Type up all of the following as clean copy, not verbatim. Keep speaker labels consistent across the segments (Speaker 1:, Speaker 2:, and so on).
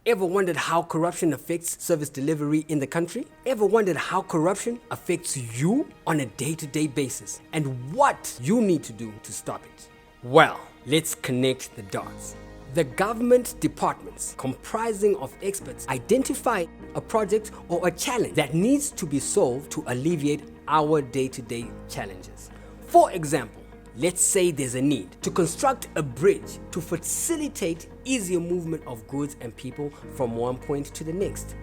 Speaker 1: Ever wondered how corruption affects service delivery in the country? Ever wondered how corruption affects you on a day-to-day basis and what you need to do to stop it? Well, let's connect the dots. The government departments comprising of experts identify a project or a challenge that needs to be solved to alleviate our day-to-day challenges. For example, let's say there's a need to construct a bridge to facilitate easier movement of goods and people from one point to the next.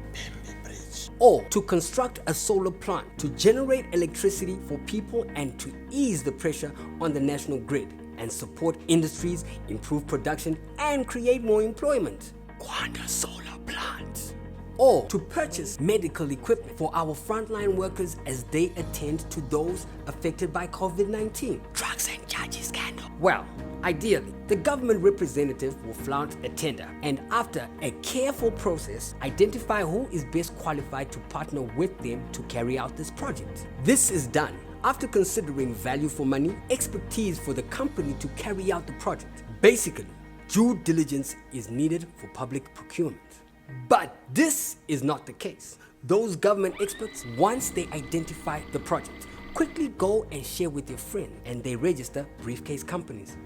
Speaker 1: Or to construct a solar plant to generate electricity for people and to ease the pressure on the national grid and support industries, improve production and create more employment. Kwanda Solar Plant. Or to purchase medical equipment for our frontline workers as they attend to those affected by COVID-19. Drugs and charges scandal. Well, ideally, the government representative will flaunt a tender and after a careful process, identify who is best qualified to partner with them to carry out this project. This is done after considering value for money, expertise for the company to carry out the project. Basically, due diligence is needed for public procurement. But this is not the case. Those government experts, once they identify the project, quickly go and share with their friend and they register briefcase companies.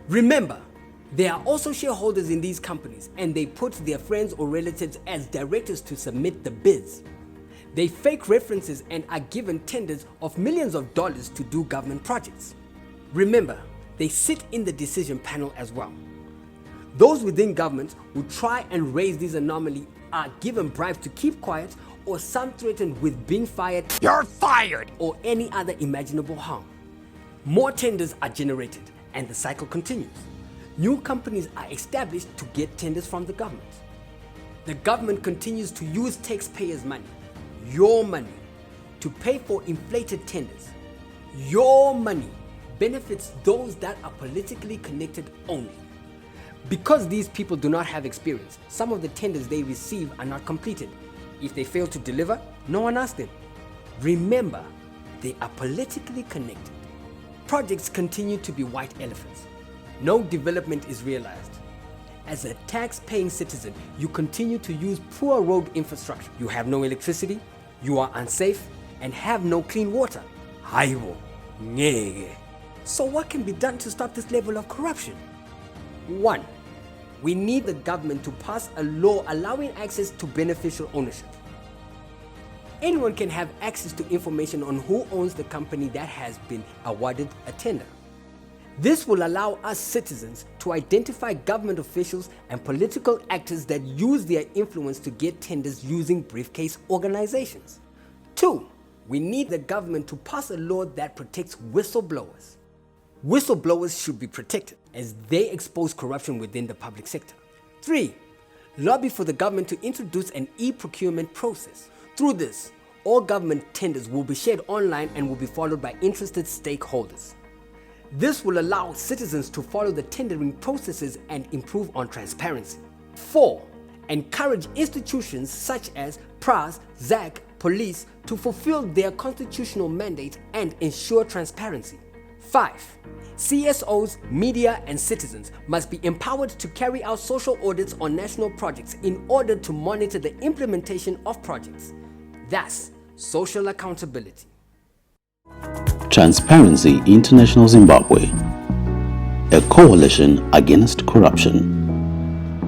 Speaker 1: Remember, there are also shareholders in these companies and they put their friends or relatives as directors to submit the bids. They fake references and are given tenders of millions of dollars to do government projects. Remember, they sit in the decision panel as well. Those within government who try and raise this anomaly are given bribes to keep quiet or some threatened with being fired, you're fired, or any other imaginable harm. More tenders are generated and the cycle continues. New companies are established to get tenders from the government. The government continues to use taxpayers' money, your money, to pay for inflated tenders. Your money benefits those that are politically connected only. Because these people do not have experience, some of the tenders they receive are not completed. If they fail to deliver, no one asks them. Remember, they are politically connected. Projects continue to be white elephants. No development is realized. As a tax-paying citizen, you continue to use poor road infrastructure. You have no electricity, you are unsafe, and have no clean water. Haibo, ngeke. So what can be done to stop this level of corruption? 1. We need the government to pass a law allowing access to beneficial ownership. Anyone can have access to information on who owns the company that has been awarded a tender. This will allow us citizens to identify government officials and political actors that use their influence to get tenders using briefcase organizations. 2. We need the government to pass a law that protects whistleblowers. Whistleblowers should be protected as they expose corruption within the public sector. 3. Lobby for the government to introduce an e-procurement process. Through this, all government tenders will be shared online and will be followed by interested stakeholders. This will allow citizens to follow the tendering processes and improve on transparency. 4. Encourage institutions such as PRAS, ZAC, police to fulfill their constitutional mandate and ensure transparency. 5. CSOs, media and citizens must be empowered to carry out social audits on national projects in order to monitor the implementation of projects. Thus, social accountability.
Speaker 2: Transparency International Zimbabwe, a coalition against corruption.